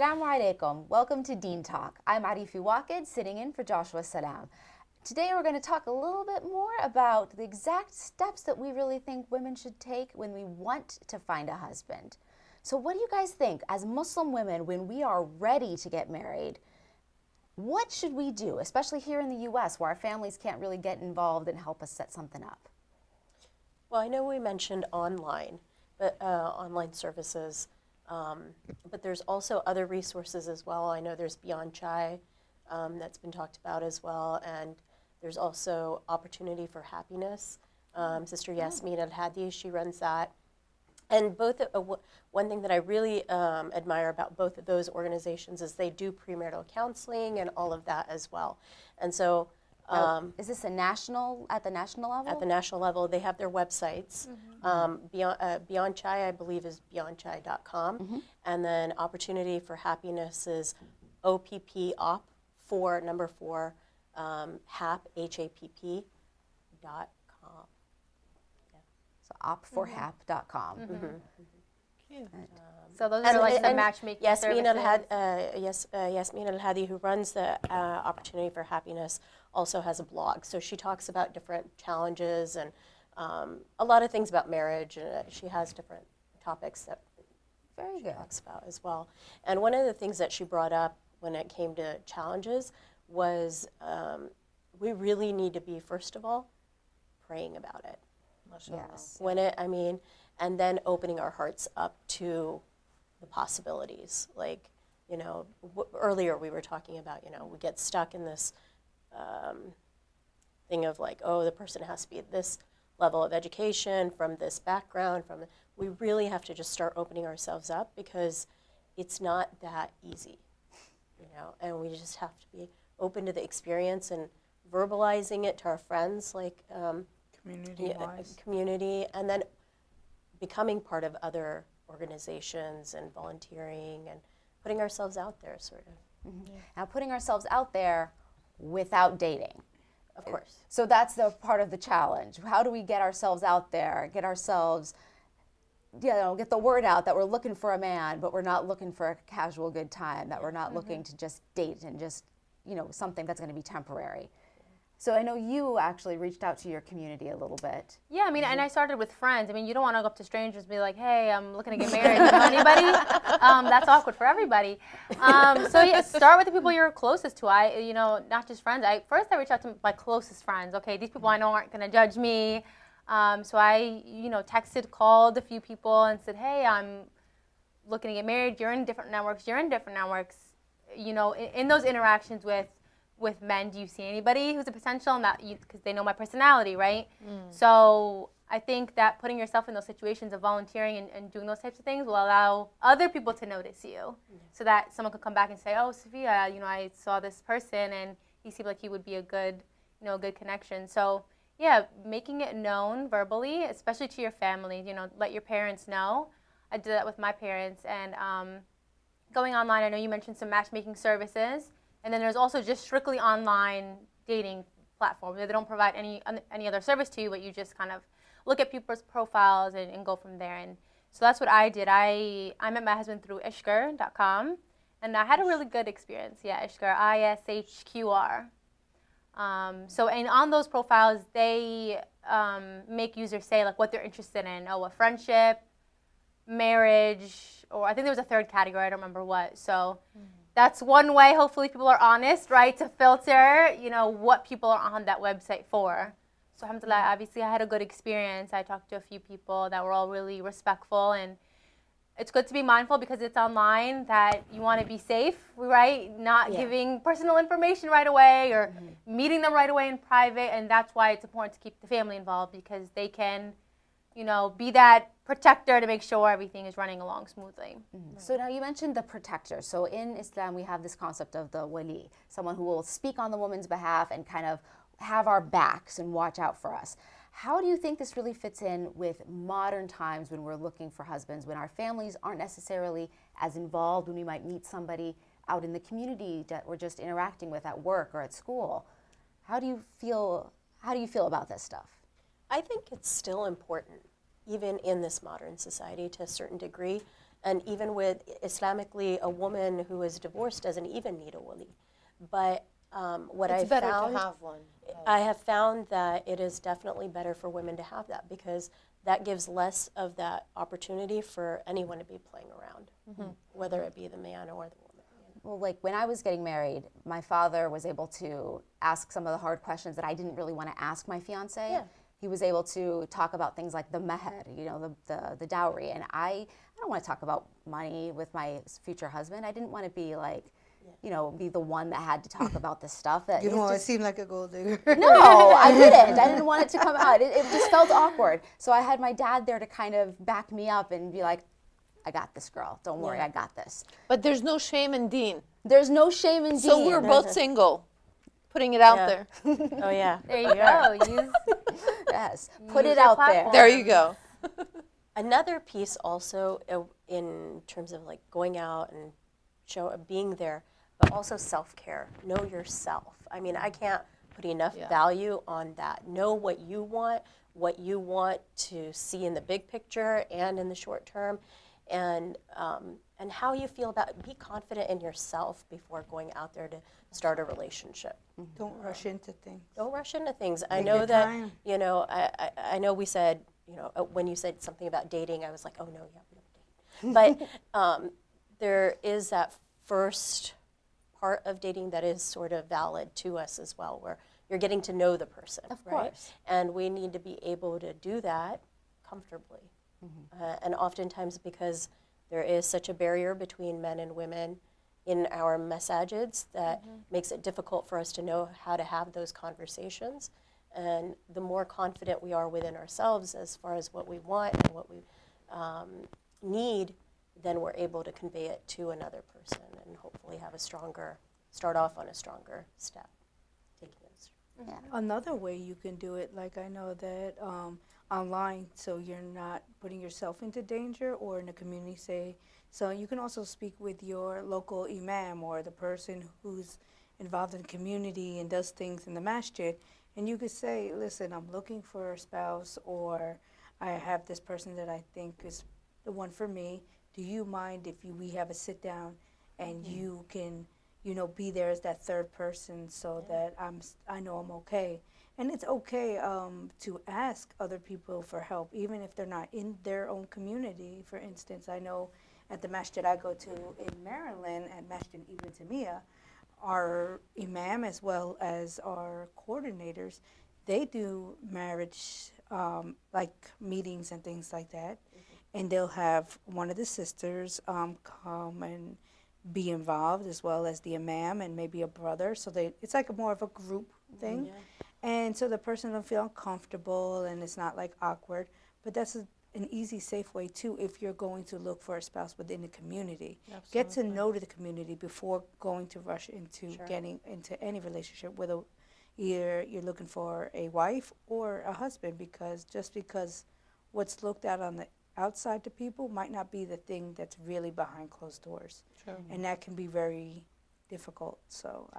Assalamu alaikum. Welcome to Deen Talk. I'm Arifi Waqid, sitting in for Joshua Salam. Today we're going to talk a little bit more about the exact steps that we really think women should take when we want to find a husband. So what do you guys think, as Muslim women, when we are ready to get married? What should we do, especially here in the U.S., where our families can't really get involved and help us set something up? Well, I know we mentioned online, but online services, but there's also other resources as well. I know there's Beyond Chai that's been talked about as well, and there's also Opportunity for Happiness. Sister Yasmin Al-Hadi, she runs that. And both, one thing that I really admire about both of those organizations is they do premarital counseling and all of that as well. And so, is this at the national level? at the national level, they have their websites. Beyond Chai, I believe, is beyondchai.com. And then Opportunity for Happiness is OPP, HAP, HAPP.com. So opforhap.com. So those are like the and matchmaking Yasmin services. Yasmin Al-Hadi, who runs the Opportunity for Happiness, also has a blog. So she talks about different challenges and a lot of things about marriage. And she has different topics that Very she good. talks about as well. And one of the things that she brought up when it came to challenges was we really need to be, first of all, praying about it. Yes. And then opening our hearts up to the possibilities. Like, earlier we were talking about, we get stuck in this thing of like, oh, the person has to be at this level of education, from this background, we really have to just start opening ourselves up, because it's not that easy, and we just have to be open to the experience and verbalizing it to our friends, like community, and then becoming part of other organizations and volunteering and putting ourselves out there, sort of. Now, putting ourselves out there without dating. Of course. So that's the part of the challenge. How do we get ourselves out there, get the word out that we're looking for a man, but we're not looking for a casual good time, that we're not looking to just date and just, something that's going to be temporary. So I know you actually reached out to your community a little bit. Yeah, and I started with friends. You don't want to go up to strangers and be like, hey, I'm looking to get married. Do you know anybody? That's awkward for everybody. So yeah, start with the people you're closest to. Not just friends. First I reached out to my closest friends. Okay, these people I know aren't going to judge me. So I, texted, called a few people and said, hey, I'm looking to get married. You're in different networks. In those interactions with men, do you see anybody who's a potential? And that, because they know my personality, right? So I think that putting yourself in those situations of volunteering and doing those types of things will allow other people to notice you, so that someone could come back and say, oh, Sophia, I saw this person and he seemed like he would be a good, good connection. So yeah, making it known verbally, especially to your family, let your parents know. I did that with my parents. And going online, I know you mentioned some matchmaking services. And then there's also just strictly online dating platforms. They don't provide any other service to you, but you just kind of look at people's profiles and go from there. And so that's what I did. I met my husband through ishqr.com, and I had a really good experience. Yeah, Ishqr, ISHQR. So, and on those profiles, they make users say like what they're interested in. Oh, a friendship, marriage, or I think there was a third category. I don't remember what. So. That's one way, hopefully people are honest, right, to filter, what people are on that website for. So alhamdulillah, obviously I had a good experience. I talked to a few people that were all really respectful, and it's good to be mindful because it's online that you want to be safe, right? Not giving personal information right away or meeting them right away in private, and that's why it's important to keep the family involved, because they can, be that protector to make sure everything is running along smoothly. So now you mentioned the protector. So in Islam, we have this concept of the wali, someone who will speak on the woman's behalf and kind of have our backs and watch out for us. How do you think this really fits in with modern times when we're looking for husbands, when our families aren't necessarily as involved, when we might meet somebody out in the community that we're just interacting with at work or at school? How do you feel about this stuff? I think it's still important, even in this modern society to a certain degree, And even with Islamically, a woman who is divorced doesn't even need a wali. But what It's I've better found, to have one. I have found that it is definitely better for women to have that, because that gives less of that opportunity for anyone to be playing around, whether it be the man or the woman. Well, like when I was getting married, my father was able to ask some of the hard questions that I didn't really want to ask my fiance. Yeah. He was able to talk about things like the meher, you know, the dowry. And I don't want to talk about money with my future husband. I didn't want to be like, you know, be the one that had to talk about this stuff. That You it's don't want to just- seem like a gold digger. No, I didn't. I didn't want it to come out. It just felt awkward. So I had my dad there to kind of back me up and be like, I got this, girl. Don't worry, I got this. But there's no shame in Deen. There's no shame in So Deen. we're both single. Putting it out Yeah. there. Oh, yeah. There you go. Use, Yes, put Use it your out there. platform. There you go. Another piece also in terms of like going out and being there, but also self-care. Know yourself. I mean, I can't put enough value on that. Know what you want to see in the big picture and in the short term, and how you feel about. Be confident in yourself before going out there to start a relationship. Don't rush into things. Don't rush into things. I Take know your that, time. you know, I know we said, you know, when you said something about dating, I was like, oh, no, yeah, we don't date. But there is that first part of dating that is sort of valid to us as well, where you're getting to know the person, Of right? course. And we need to be able to do that comfortably. And oftentimes, because there is such a barrier between men and women in our messages, that makes it difficult for us to know how to have those conversations. And the more confident we are within ourselves as far as what we want and what we need, then we're able to convey it to another person and hopefully have a stronger, start off on a stronger step. Taking those. Another way you can do it, like I know that online, so you're not putting yourself into danger, or in a community, say, so you can also speak with your local imam or the person who's involved in the community and does things in the masjid, and you could say, listen, I'm looking for a spouse, or I have this person that I think is the one for me. Do you mind if we have a sit down and you can, you know, be there as that third person, so that I know I'm okay. And it's okay to ask other people for help, even if they're not in their own community. For instance, I know at the masjid I go to in Maryland, at Masjid Ibn Taymiyyah, our imam as well as our coordinators, they do marriage like meetings and things like that. And they'll have one of the sisters come and be involved, as well as the imam and maybe a brother. So it's like more of a group thing. And so the person don't feel uncomfortable and it's not like awkward. But that's an easy, safe way too if you're going to look for a spouse within the community. Get to know the community before going to rush into getting into any relationship, whether either you're looking for a wife or a husband, because just because what's looked at on the outside to people might not be the thing that's really behind closed doors. And that can be very difficult. So,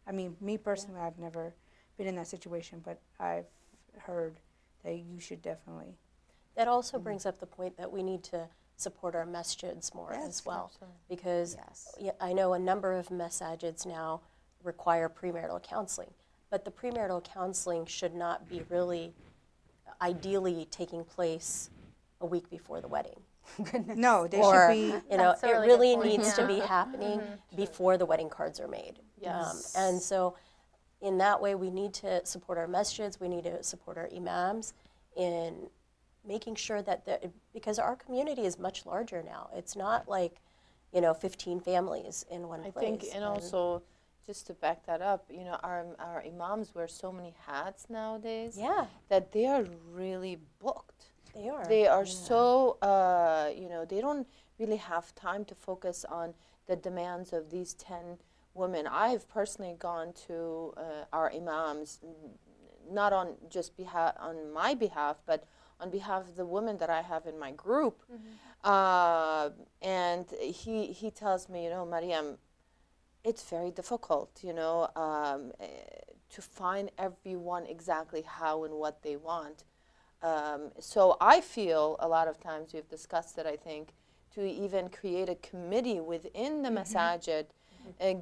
I mean, me personally, I've never been in that situation, but I've heard that you should definitely. That also brings up the point that we need to support our masjids more as well. Because I know a number of masjids now require premarital counseling, but the premarital counseling should not be really ideally taking place a week before the wedding. No, they Or, should be. you know, That's a it really really good point, needs to yeah. be happening before the wedding cards are made. And so in that way, we need to support our masjids, we need to support our imams in making sure that, because our community is much larger now. It's not like, you know, 15 families in one I place. think, and also, just to back that up, you know, our imams wear so many hats nowadays that they are really booked. They are. They are so, you know, they don't really have time to focus on the demands of these 10 women. I've personally gone to our imams, not on just on my behalf, but on behalf of the women that I have in my group. And he tells me, you know, Mariam, it's very difficult, you know, to find everyone exactly how and what they want. So I feel a lot of times, we've discussed it, I think, to even create a committee within the masajid,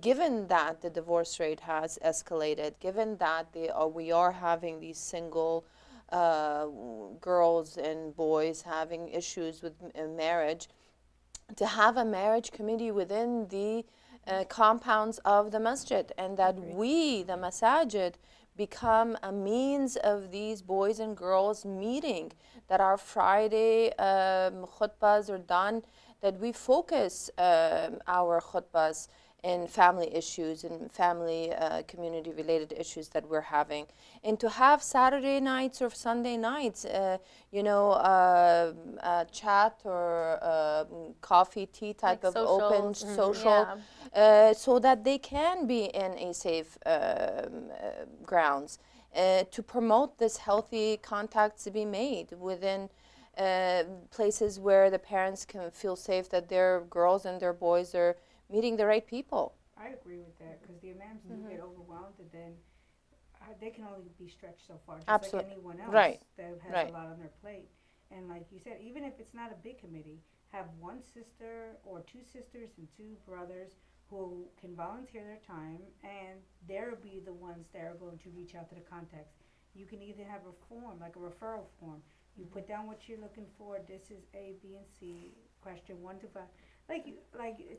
given that the divorce rate has escalated, given that we are having these single girls and boys having issues with marriage, to have a marriage committee within the compounds of the masjid, and that we, the masajid, become a means of these boys and girls meeting, that our Friday khutbahs are done, that we focus our khutbahs in family issues and family community related issues that we're having, and to have Saturday nights or Sunday nights chat or coffee tea type Like of open socials. social so that they can be in a safe grounds, to promote this healthy contacts to be made within places where the parents can feel safe that their girls and their boys are meeting the right people. I agree with that, because the imams do get overwhelmed, and then they can only be stretched so far, just Absolutely. like anyone else Right. that has Right. a lot on their plate. And like you said, even if it's not a big committee, have one sister or two sisters and two brothers who can volunteer their time, and they'll be the ones that are going to reach out to the contacts. You can either have a form, like a referral form. You put down what you're looking for. This is A, B, and C. Question 1 to 5. Like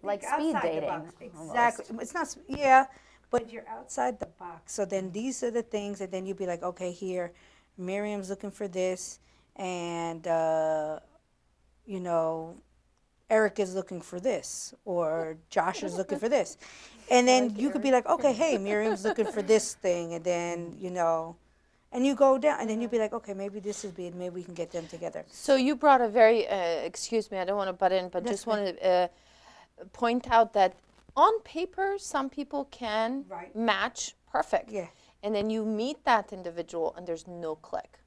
Like outside speed the dating, box. almost. Exactly. It's not. Yeah, but you're outside the box. So then these are the things, and then you'd be like, okay, here, Miriam's looking for this, and Eric is looking for this, or Josh is looking for this, and then you could be like, okay, hey, Miriam's looking for this thing, and then and you go down, and then you'd be like, okay, maybe this is big, maybe we can get them together. So you brought a very, excuse me, I don't want to butt in, but That's just want to point out that on paper, some people can Right. match perfect. Yeah. And then you meet that individual and there's no click.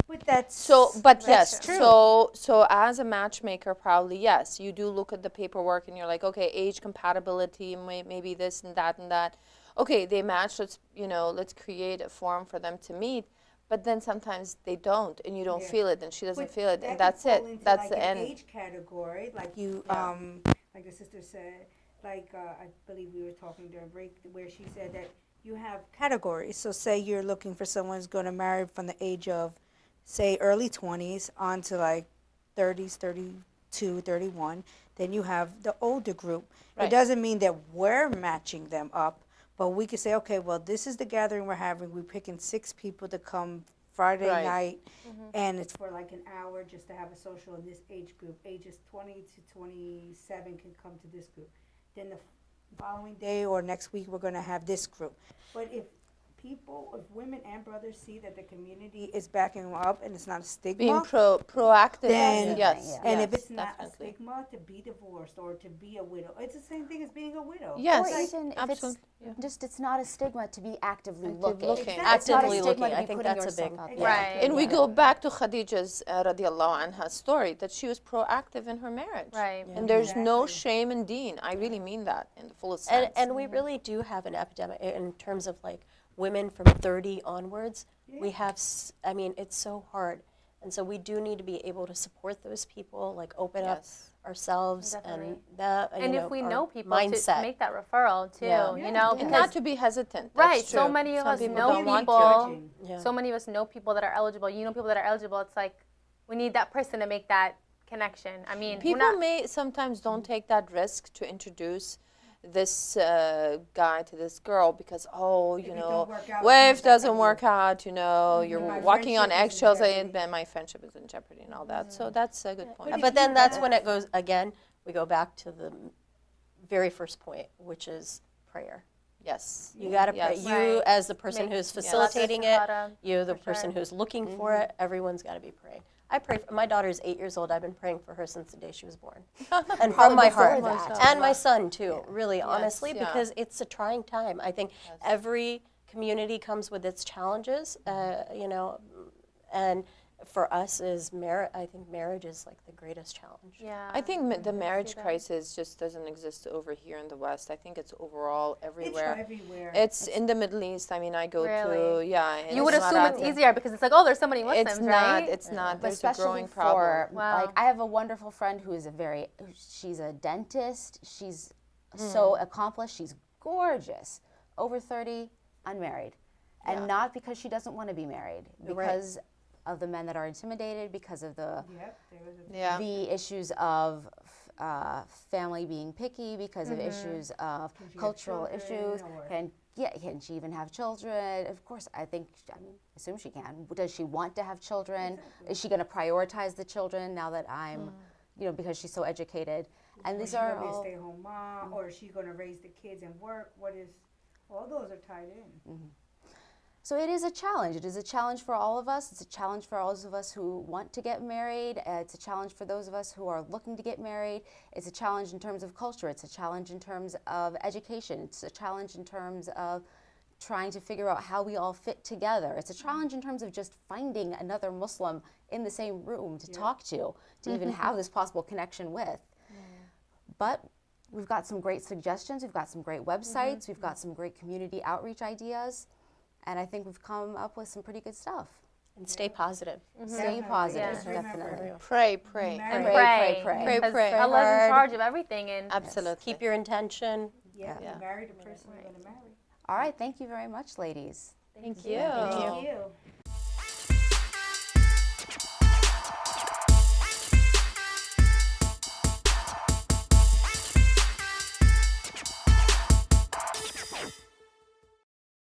But that's But that's yes, true. so as a matchmaker, probably, yes, you do look at the paperwork and you're like, okay, age compatibility, maybe this and that and that. Okay, they match, let's create a forum for them to meet. But then sometimes they don't, and you don't Yeah. feel it, and she doesn't But feel it, that and could that's fall it. into That's like the an end. age category, like you, Yeah. like the sister said, like I believe we were talking during break, where she said that you have categories. So say you're looking for someone who's going to marry from the age of, say, early 20s on to like 30s, 32, 31. Then you have the older group. Right. It doesn't mean that we're matching them up, but we could say, okay, well, this is the gathering we're having. We're picking 6 people to come Friday Right. night, and it's for like an hour just to have a social in this age group. Ages 20 to 27 can come to this group. Then the following day or next week, we're going to have this group. But if women and brothers see that the community is backing them up and it's not a stigma, Being proactive. Then- yes. and yes, if it's not definitely. a stigma to be divorced or to be a widow, it's the same thing as being a widow. Yes. Or Like, even if absolutely, yeah. it's just, it's not a stigma to be actively Active looking. looking. It's not a Actively stigma looking. to I be think putting that's a yourself big- out Yeah. there. Right. And we Yeah. go back to Khadija's radiallahu anha story, that she was proactive in her marriage. Right. And there's no Exactly. shame in Deen. I really mean that in the fullest And, sense. and we really do have an epidemic in terms of like women from 30 onwards. We have, it's so hard. And so we do need to be able to support those people, like open Yes. up ourselves Definitely. and that, And if we our know people mindset. to make that referral too, Yeah. you Yeah. know, Yeah. And because not to be hesitant. right, That's so true. many of Some us people know don't want people. judging. Yeah. So many of us know people that are eligible. You know people that are eligible. It's like we need that person to make that connection. I mean, we're People not, may sometimes don't take that risk to introduce this guy to this girl because, it don't work out, well, it's if not doesn't gonna work work. out, you're My walking on friendship is in eggshells, jeopardy. and my friendship is in jeopardy and all that. So that's a good point. But But if then you that's have- when it goes, again, we go back to the very first point, which is prayer. Yes. You got to pray. Yes. You, Right. as the person Make- who's yeah. facilitating it, Istikhara, you, the for person sure. who's looking for it, everyone's got to be praying. I pray for my daughter's 8 years old. I've been praying for her since the day she was born, and from my heart, that. and my son too. Really, honestly, yeah. because it's a trying time. I think every community comes with its challenges, and for us is I think marriage is like the greatest challenge. Yeah. I think the marriage that. crisis just doesn't exist over here in the West. I think it's overall It's everywhere. everywhere. It's in the Middle East. I mean, I go to, Really? yeah. And You would it's assume not it's out- easier because it's like, oh, there's so many Muslims, It's not. right? It's not. But There's a especially growing for, problem. Wow. like, I have a wonderful friend who is she's a dentist. She's so accomplished. She's gorgeous. Over 30, unmarried. And Yeah. not because she doesn't want to be married, You're right. because of the men that are intimidated, because of Yep, there was a Yeah. the issues of family being picky, because of issues of Can she have cultural children, issues. or- Can she even have children? Of course, I assume she can. Does she want to have children? Is she going to prioritize the children now that I'm, because she's so educated? And Or these she are gonna be a all. stay-at-home mom, or is she gonna raise the kids and work? All those are tied in. So it is a challenge. It is a challenge for all of us. It's a challenge for all of us who want to get married. It's a challenge for those of us who are looking to get married. It's a challenge in terms of culture. It's a challenge in terms of education. It's a challenge in terms of trying to figure out how we all fit together. It's a challenge in terms of just finding another Muslim in the same room to talk to even have this possible connection with. But we've got some great suggestions. We've got some great websites. We've got some great community outreach ideas. And I think we've come up with some pretty good stuff. And stay positive. Stay Definitely. positive, Just remember, definitely. Pray. And Pray, pray. pray. Because Pray. Allah's in Hard. charge of everything. And Absolutely. Keep your intention. Yeah, Yeah. you marry the person you're gonna marry. All right, thank you very much, ladies. thank you. you. Thank you.